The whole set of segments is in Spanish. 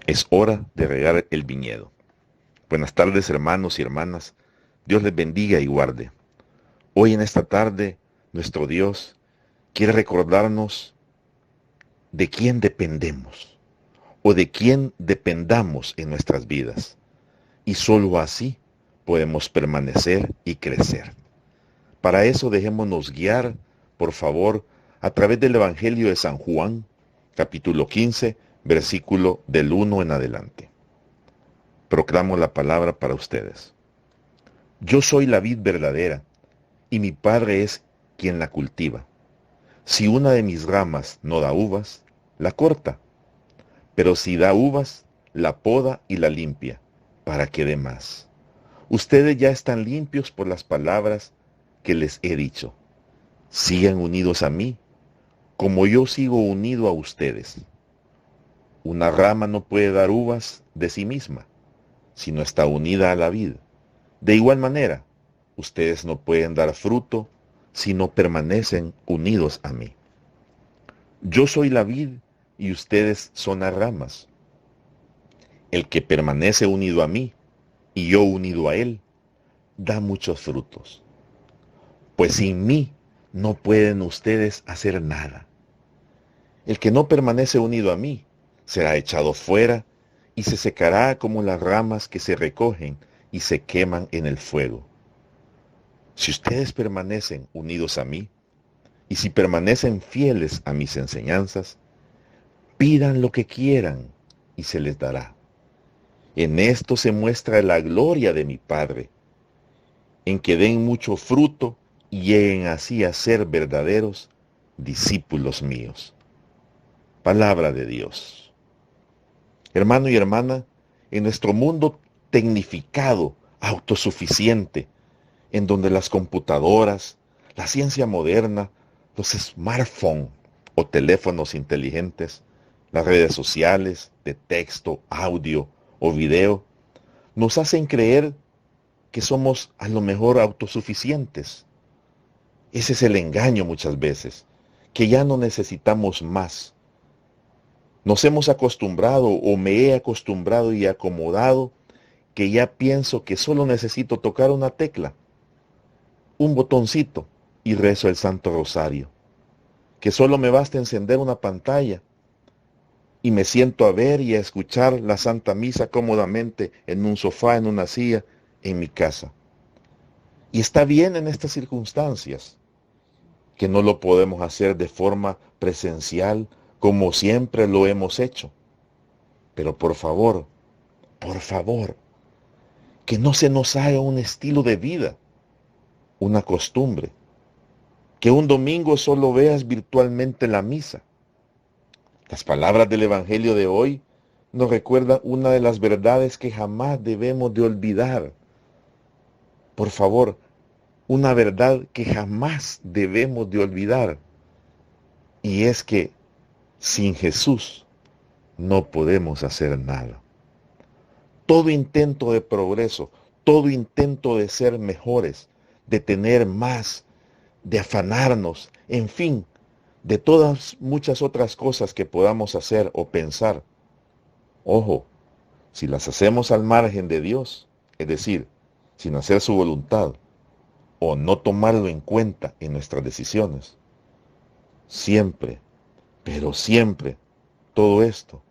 Es hora de regar el viñedo. Buenas tardes, hermanos y hermanas. Dios les bendiga y guarde. Hoy en esta tarde, nuestro Dios quiere recordarnos de quién dependemos o de quién dependamos en nuestras vidas. Y solo así podemos permanecer y crecer. Para eso dejémonos guiar, por favor, a través del Evangelio de San Juan, capítulo 15, versículo del 1 en adelante. Proclamo la palabra para ustedes. Yo soy la vid verdadera, y mi Padre es quien la cultiva. Si una de mis ramas no da uvas, la corta, pero si da uvas, la poda y la limpia, para que dé más. Ustedes ya están limpios por las palabras que les he dicho. Sigan unidos a mí, como yo sigo unido a ustedes. Una rama no puede dar uvas de sí misma, si no está unida a la vid. De igual manera, ustedes no pueden dar fruto si no permanecen unidos a mí. Yo soy la vid y ustedes son las ramas. El que permanece unido a mí y yo unido a él, da muchos frutos. Pues sin mí no pueden ustedes hacer nada. El que no permanece unido a mí será echado fuera y se secará como las ramas que se recogen y se queman en el fuego. Si ustedes permanecen unidos a mí, y si permanecen fieles a mis enseñanzas, pidan lo que quieran y se les dará. En esto se muestra la gloria de mi Padre, en que den mucho fruto y lleguen así a ser verdaderos discípulos míos. Palabra de Dios. Hermano y hermana, en nuestro mundo tecnificado, autosuficiente, en donde las computadoras, la ciencia moderna, los smartphones o teléfonos inteligentes, las redes sociales de texto, audio o video, nos hacen creer que somos a lo mejor autosuficientes. Ese es el engaño muchas veces, que ya no necesitamos más. Nos hemos acostumbrado o me he acostumbrado y acomodado que ya pienso que solo necesito tocar una tecla, un botoncito y rezo el Santo Rosario, que solo me basta encender una pantalla y me siento a ver y a escuchar la Santa Misa cómodamente en un sofá, en una silla, en mi casa. Y está bien en estas circunstancias, que no lo podemos hacer de forma presencial como siempre lo hemos hecho. Pero por favor, que no se nos haga un estilo de vida, una costumbre, que un domingo solo veas virtualmente la misa. Las palabras del Evangelio de hoy nos recuerdan una de las verdades que jamás debemos de olvidar. Por favor, una verdad que jamás debemos de olvidar. Y es que sin Jesús no podemos hacer nada. Todo intento de progreso, todo intento de ser mejores, de tener más, de afanarnos, en fin, de todas muchas otras cosas que podamos hacer o pensar. Ojo, si las hacemos al margen de Dios, es decir, sin hacer su voluntad, o no tomarlo en cuenta en nuestras decisiones, siempre, pero siempre, todo esto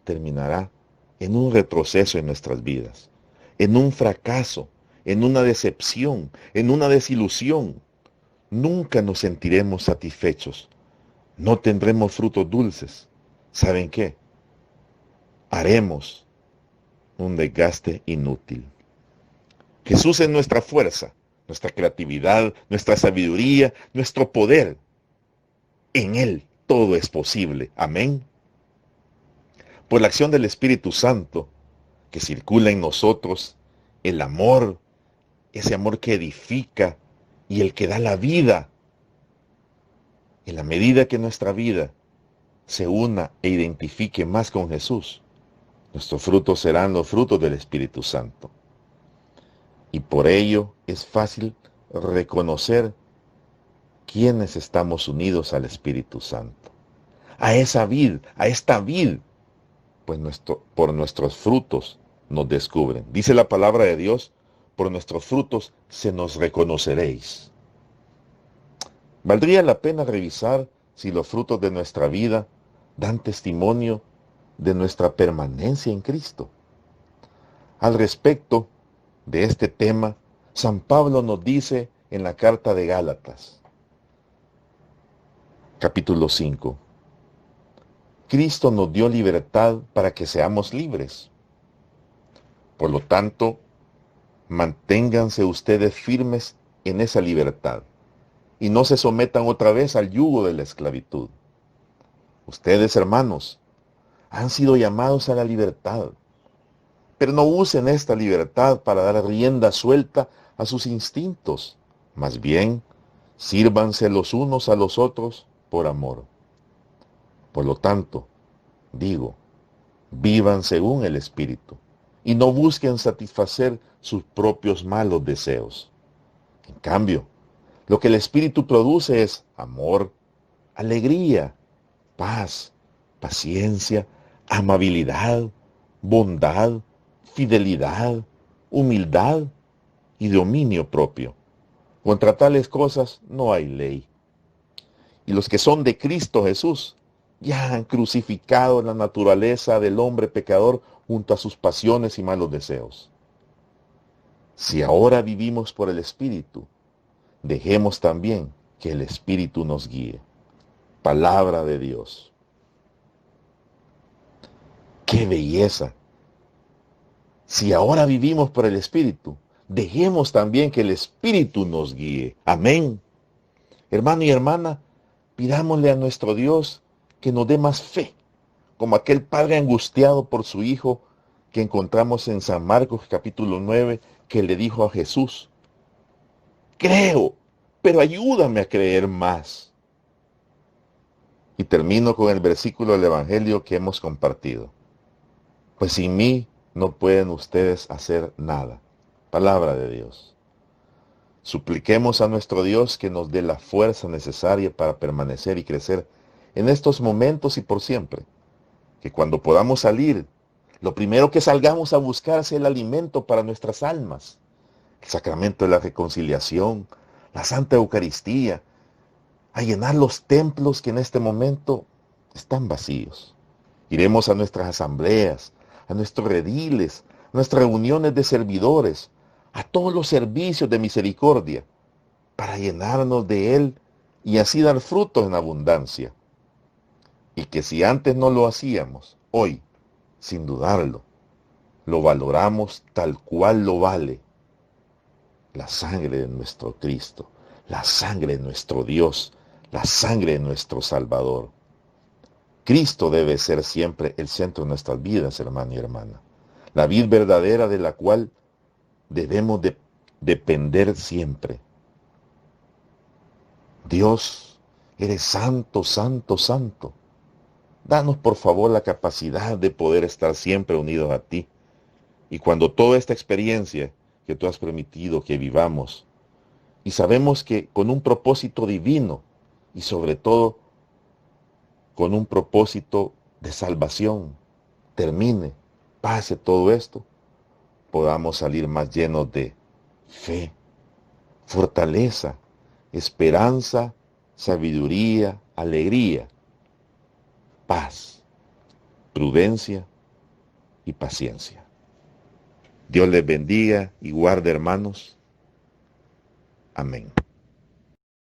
terminará en un retroceso en nuestras vidas, en un fracaso, en una decepción, en una desilusión. Nunca nos sentiremos satisfechos, no tendremos frutos dulces. ¿Saben qué? Haremos un desgaste inútil. Jesús es nuestra fuerza, nuestra creatividad, nuestra sabiduría, nuestro poder. En Él todo es posible. Amén. Por la acción del Espíritu Santo que circula en nosotros, el amor, ese amor que edifica y el que da la vida. En la medida que nuestra vida se una e identifique más con Jesús, nuestros frutos serán los frutos del Espíritu Santo. Y por ello es fácil reconocer quiénes estamos unidos al Espíritu Santo. A esa vid, a esta vid pues por nuestros frutos nos descubren. Dice la palabra de Dios, por nuestros frutos se nos reconoceréis. Valdría la pena revisar si los frutos de nuestra vida dan testimonio de nuestra permanencia en Cristo. Al respecto de este tema, San Pablo nos dice en la carta de Gálatas, capítulo 5, Cristo nos dio libertad para que seamos libres. Por lo tanto, manténganse ustedes firmes en esa libertad y no se sometan otra vez al yugo de la esclavitud. Ustedes, hermanos, han sido llamados a la libertad, pero no usen esta libertad para dar rienda suelta a sus instintos. Más bien, sírvanse los unos a los otros por amor. Por lo tanto, digo, vivan según el Espíritu y no busquen satisfacer sus propios malos deseos. En cambio, lo que el Espíritu produce es amor, alegría, paz, paciencia, amabilidad, bondad, fidelidad, humildad y dominio propio. Contra tales cosas no hay ley. Y los que son de Cristo Jesús ya han crucificado la naturaleza del hombre pecador junto a sus pasiones y malos deseos. Si ahora vivimos por el Espíritu, dejemos también que el Espíritu nos guíe. Palabra de Dios. ¡Qué belleza! Si ahora vivimos por el Espíritu, dejemos también que el Espíritu nos guíe. Amén. Hermano y hermana, pidámosle a nuestro Dios que nos dé más fe, como aquel padre angustiado por su hijo que encontramos en San Marcos capítulo 9, que le dijo a Jesús, creo, pero ayúdame a creer más. Y termino con el versículo del Evangelio que hemos compartido. Pues sin mí no pueden ustedes hacer nada. Palabra de Dios. Supliquemos a nuestro Dios que nos dé la fuerza necesaria para permanecer y crecer en estos momentos y por siempre. Que cuando podamos salir, lo primero que salgamos a buscar sea el alimento para nuestras almas. El sacramento de la reconciliación, la Santa Eucaristía, a llenar los templos que en este momento están vacíos. Iremos a nuestras asambleas, a nuestros rediles, a nuestras reuniones de servidores, a todos los servicios de misericordia, para llenarnos de Él y así dar frutos en abundancia. Y que si antes no lo hacíamos, hoy, sin dudarlo, lo valoramos tal cual lo vale. La sangre de nuestro Cristo, la sangre de nuestro Dios, la sangre de nuestro Salvador. Cristo debe ser siempre el centro de nuestras vidas, hermano y hermana. La vid verdadera de la cual debemos depender siempre. Dios, eres santo, santo, santo. Danos por favor la capacidad de poder estar siempre unidos a ti. Y cuando toda esta experiencia que tú has permitido que vivamos, y sabemos que con un propósito divino, y sobre todo con un propósito de salvación, termine, pase todo esto, podamos salir más llenos de fe, fortaleza, esperanza, sabiduría, alegría, paz, prudencia y paciencia. Dios les bendiga y guarde, hermanos. Amén.